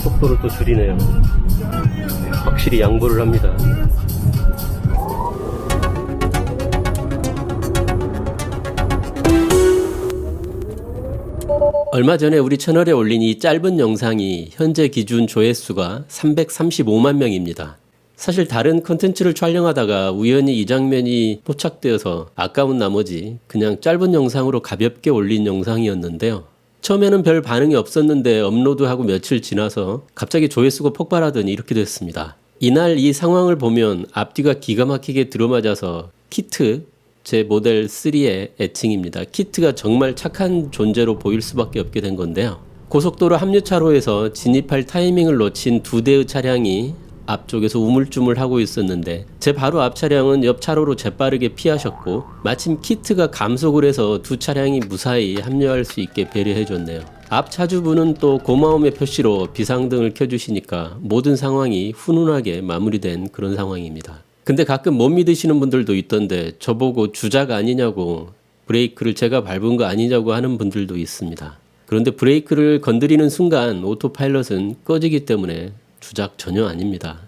속도를 또 줄이네요. 확실히 양보를 합니다. 얼마 전에 우리 채널에 올린 이 짧은 영상이 현재 기준 조회수가 335만 명입니다. 사실 다른 컨텐츠를 촬영하다가 우연히 이 장면이 포착되어서 아까운 나머지 그냥 짧은 영상으로 가볍게 올린 영상이었는데요. 처음에는 별 반응이 없었는데 업로드하고 며칠 지나서 갑자기 조회수가 폭발하더니 이렇게 됐습니다. 이날 이 상황을 보면 앞뒤가 기가 막히게 들어맞아서 키트, 제 모델 3의 애칭입니다. 키트가 정말 착한 존재로 보일 수밖에 없게 된 건데요. 고속도로 합류차로에서 진입할 타이밍을 놓친 두 대의 차량이 앞쪽에서 우물쭈물하고 있었는데 제 바로 앞 차량은 옆 차로로 재빠르게 피하셨고 마침 키트가 감속을 해서 두 차량이 무사히 합류할 수 있게 배려해줬네요. 앞 차주분은 또 고마움의 표시로 비상등을 켜주시니까 모든 상황이 훈훈하게 마무리된 그런 상황입니다. 근데 가끔 못 믿으시는 분들도 있던데 저보고 주작 아니냐고, 브레이크를 제가 밟은 거 아니냐고 하는 분들도 있습니다. 그런데 브레이크를 건드리는 순간 오토파일럿은 꺼지기 때문에 주작 전혀 아닙니다.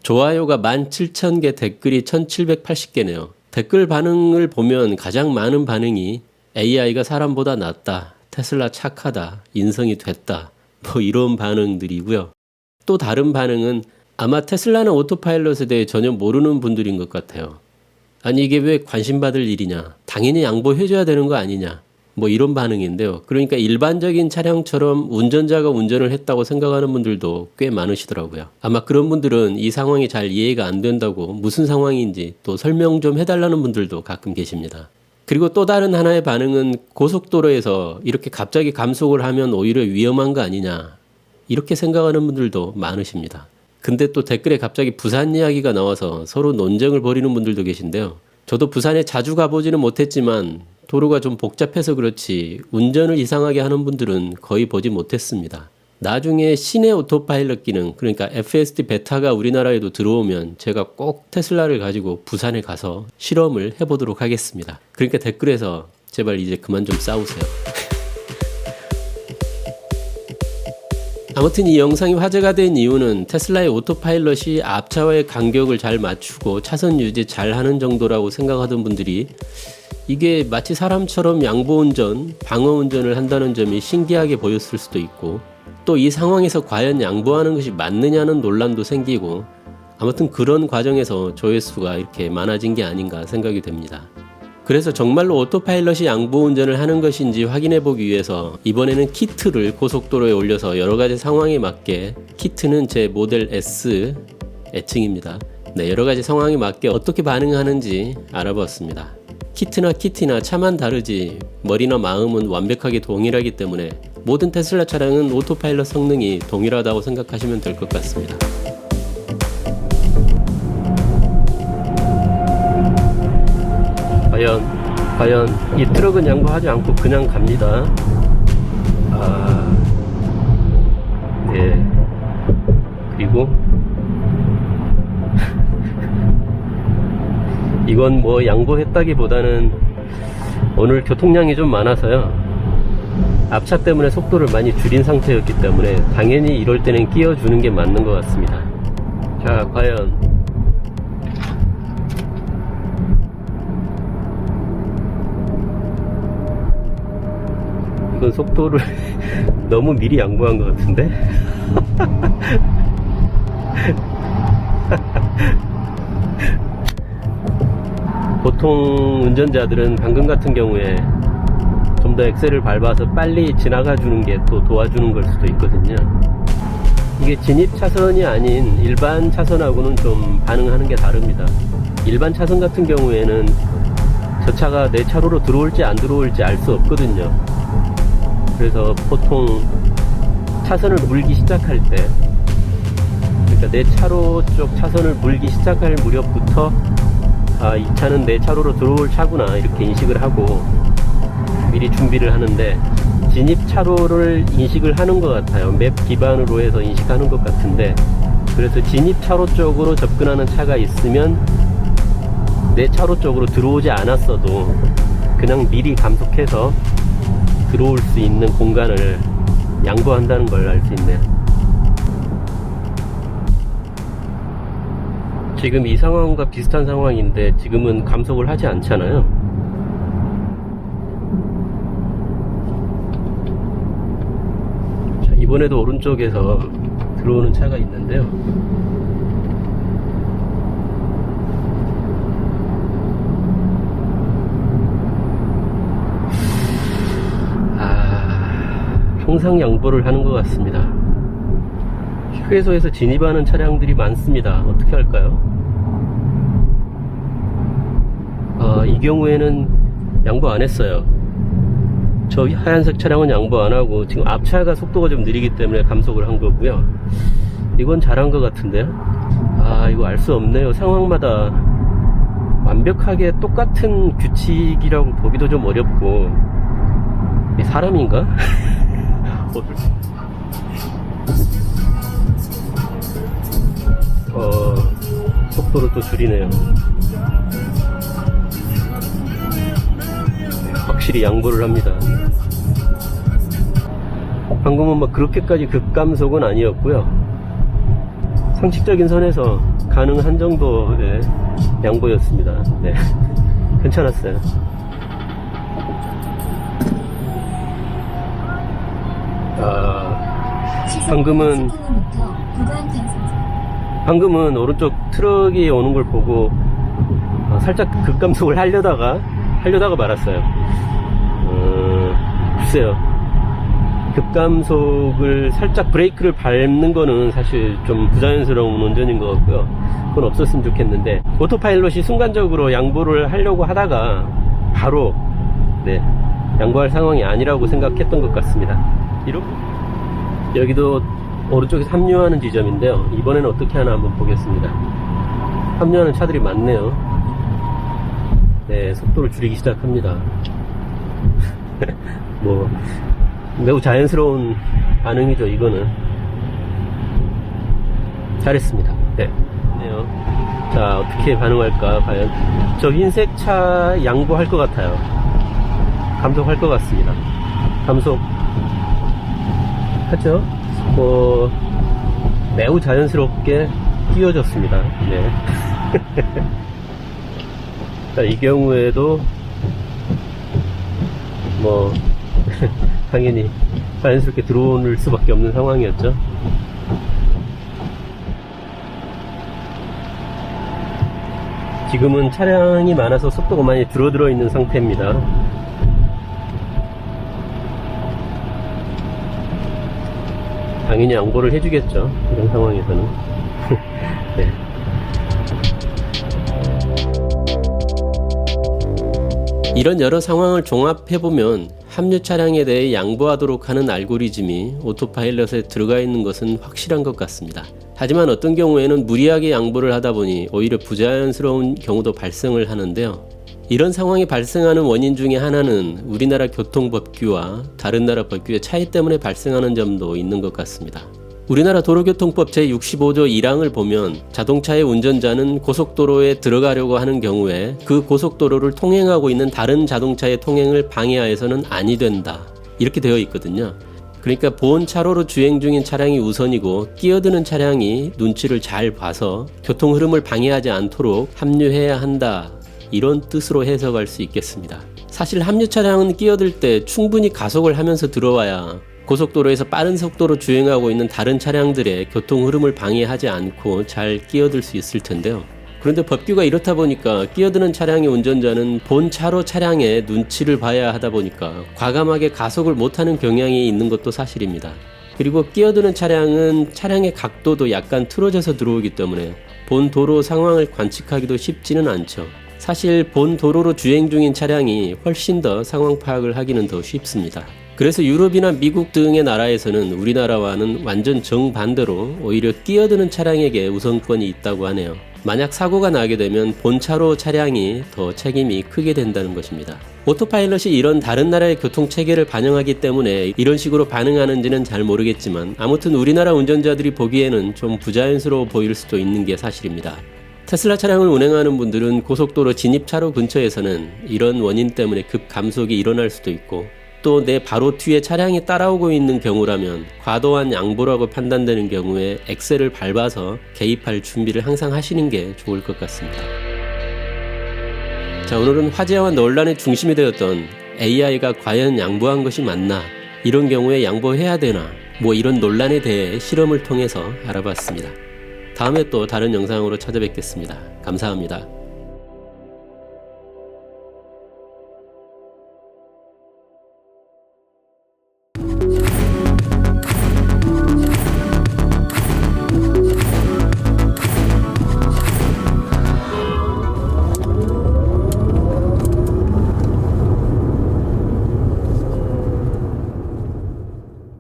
좋아요가 17,000개, 댓글이 1,780개네요. 댓글 반응을 보면 가장 많은 반응이 AI가 사람보다 낫다, 테슬라 착하다, 인성이 됐다, 뭐 이런 반응들이고요. 또 다른 반응은 아마 테슬라나 오토파일럿에 대해 전혀 모르는 분들인 것 같아요. 아니 이게 왜 관심받을 일이냐, 당연히 양보해줘야 되는 거 아니냐, 뭐 이런 반응인데요. 그러니까 일반적인 차량처럼 운전자가 운전을 했다고 생각하는 분들도 꽤 많으시더라고요. 아마 그런 분들은 이 상황이 잘 이해가 안 된다고 무슨 상황인지 또 설명 좀 해달라는 분들도 가끔 계십니다. 그리고 또 다른 하나의 반응은 고속도로에서 이렇게 갑자기 감속을 하면 오히려 위험한 거 아니냐, 이렇게 생각하는 분들도 많으십니다. 근데 또 댓글에 갑자기 부산 이야기가 나와서 서로 논쟁을 벌이는 분들도 계신데요. 저도 부산에 자주 가보지는 못했지만 도로가 좀 복잡해서 그렇지 운전을 이상하게 하는 분들은 거의 보지 못했습니다. 나중에 시내 오토파일럿 기능, 그러니까 FSD 베타가 우리나라에도 들어오면 제가 꼭 테슬라를 가지고 부산에 가서 실험을 해보도록 하겠습니다. 그러니까 댓글에서 제발 이제 그만 좀 싸우세요. 아무튼 이 영상이 화제가 된 이유는 테슬라의 오토파일럿이 앞차와의 간격을 잘 맞추고 차선 유지 잘 하는 정도라고 생각하던 분들이 이게 마치 사람처럼 양보운전, 방어운전을 한다는 점이 신기하게 보였을 수도 있고, 또 이 상황에서 과연 양보하는 것이 맞느냐는 논란도 생기고, 아무튼 그런 과정에서 조회수가 이렇게 많아진 게 아닌가 생각이 됩니다. 그래서 정말로 오토파일럿이 양보운전을 하는 것인지 확인해보기 위해서 이번에는 키트를 고속도로에 올려서 여러가지 상황에 맞게, 키트는 제 모델 S 애칭입니다. 네, 여러가지 상황에 맞게 어떻게 반응하는지 알아보았습니다. 키트나 키티나 차만 다르지 머리나 마음은 완벽하게 동일하기 때문에 모든 테슬라 차량은 오토파일럿 성능이 동일하다고 생각하시면 될 것 같습니다. 과연 이 트럭은 양보하지 않고 그냥 갑니다. 네. 그리고 이건 뭐 양보했다기보다는 오늘 교통량이 좀 많아서요. 앞차 때문에 속도를 많이 줄인 상태였기 때문에 당연히 이럴 때는 끼워주는 게 맞는 것 같습니다. 자, 과연 이건 속도를 너무 미리 양보한 것 같은데? 보통 운전자들은 방금 같은 경우에 좀 더 엑셀을 밟아서 빨리 지나가 주는 게 또 도와주는 걸 수도 있거든요. 이게 진입 차선이 아닌 일반 차선하고는 좀 반응하는 게 다릅니다. 일반 차선 같은 경우에는 저 차가 내 차로로 들어올지 안 들어올지 알 수 없거든요. 그래서 보통 차선을 물기 시작할 때, 그러니까 내 차로 쪽 차선을 물기 시작할 무렵부터 이 차는 내 차로로 들어올 차구나 이렇게 인식을 하고 미리 준비를 하는데, 진입 차로를 인식을 하는 것 같아요. 맵 기반으로 해서 인식하는 것 같은데, 그래서 진입 차로 쪽으로 접근하는 차가 있으면 내 차로 쪽으로 들어오지 않았어도 그냥 미리 감속해서 들어올 수 있는 공간을 양보한다는 걸 알 수 있네요. 지금 이 상황과 비슷한 상황인데 지금은 감속을 하지 않잖아요. 자, 이번에도 오른쪽에서 들어오는 차가 있는데요. 항상 양보를 하는 것 같습니다. 휴게소에서 진입하는 차량들이 많습니다. 어떻게 할까요? 이 경우에는 양보 안 했어요. 저 하얀색 차량은 양보 안 하고 지금 앞차가 속도가 좀 느리기 때문에 감속을 한 거고요. 이건 잘한 것 같은데요. 이거 알 수 없네요. 상황마다 완벽하게 똑같은 규칙이라고 보기도 좀 어렵고, 사람인가? 속도를 또 줄이네요. 확실히 양보를 합니다. 방금은 막 그렇게까지 급감속은 아니었고요. 상식적인 선에서 가능한 정도의 양보였습니다. 네. 괜찮았어요. 방금은 오른쪽 트럭이 오는 걸 보고 살짝 급감속을 하려다가 말았어요. 글쎄요. 급감속을 살짝 브레이크를 밟는 거는 사실 좀 부자연스러운 운전인 것 같고요. 그건 없었으면 좋겠는데, 오토파일럿이 순간적으로 양보를 하려고 하다가 바로 양보할 상황이 아니라고 생각했던 것 같습니다. 여기도 오른쪽에서 합류하는 지점인데요. 이번에는 어떻게 하나 한번 보겠습니다. 합류하는 차들이 많네요. 네, 속도를 줄이기 시작합니다. 매우 자연스러운 반응이죠, 이거는. 잘했습니다. 네. 자, 어떻게 반응할까, 과연. 저 흰색 차 양보할 것 같아요. 감속할 것 같습니다. 감속 하죠? 매우 자연스럽게 띄워졌습니다. 네. 자, 이 경우에도 당연히 자연스럽게 들어올 수밖에 없는 상황이었죠. 지금은 차량이 많아서 속도가 많이 줄어들어 있는 상태입니다. 당연히 양보를 해주겠죠, 이런 상황에서는. 네. 이런 여러 상황을 종합해보면 합류 차량에 대해 양보하도록 하는 알고리즘이 오토파일럿에 들어가 있는 것은 확실한 것 같습니다. 하지만 어떤 경우에는 무리하게 양보를 하다 보니 오히려 부자연스러운 경우도 발생을 하는데요. 이런 상황이 발생하는 원인 중에 하나는 우리나라 교통법규와 다른 나라 법규의 차이 때문에 발생하는 점도 있는 것 같습니다. 우리나라 도로교통법 제65조 1항을 보면 자동차의 운전자는 고속도로에 들어가려고 하는 경우에 그 고속도로를 통행하고 있는 다른 자동차의 통행을 방해하여서는 아니 된다, 이렇게 되어 있거든요. 그러니까 본 차로로 주행 중인 차량이 우선이고 끼어드는 차량이 눈치를 잘 봐서 교통 흐름을 방해하지 않도록 합류해야 한다, 이런 뜻으로 해석할 수 있겠습니다. 사실 합류 차량은 끼어들 때 충분히 가속을 하면서 들어와야 고속도로에서 빠른 속도로 주행하고 있는 다른 차량들의 교통 흐름을 방해하지 않고 잘 끼어들 수 있을 텐데요. 그런데 법규가 이렇다 보니까 끼어드는 차량의 운전자는 본 차로 차량의 눈치를 봐야 하다 보니까 과감하게 가속을 못하는 경향이 있는 것도 사실입니다. 그리고 끼어드는 차량은 차량의 각도도 약간 틀어져서 들어오기 때문에 본 도로 상황을 관측하기도 쉽지는 않죠. 사실 본 도로로 주행 중인 차량이 훨씬 더 상황 파악을 하기는 더 쉽습니다. 그래서 유럽이나 미국 등의 나라에서는 우리나라와는 완전 정반대로 오히려 끼어드는 차량에게 우선권이 있다고 하네요. 만약 사고가 나게 되면 본차로 차량이 더 책임이 크게 된다는 것입니다. 오토파일럿이 이런 다른 나라의 교통체계를 반영하기 때문에 이런 식으로 반응하는지는 잘 모르겠지만, 아무튼 우리나라 운전자들이 보기에는 좀 부자연스러워 보일 수도 있는 게 사실입니다. 테슬라 차량을 운행하는 분들은 고속도로 진입차로 근처에서는 이런 원인 때문에 급감속이 일어날 수도 있고, 또 내 바로 뒤에 차량이 따라오고 있는 경우라면 과도한 양보라고 판단되는 경우에 엑셀을 밟아서 개입할 준비를 항상 하시는 게 좋을 것 같습니다. 자, 오늘은 화제와 논란의 중심이 되었던 AI가 과연 양보한 것이 맞나? 이런 경우에 양보해야 되나? 뭐 이런 논란에 대해 실험을 통해서 알아봤습니다. 다음에 또 다른 영상으로 찾아뵙겠습니다. 감사합니다.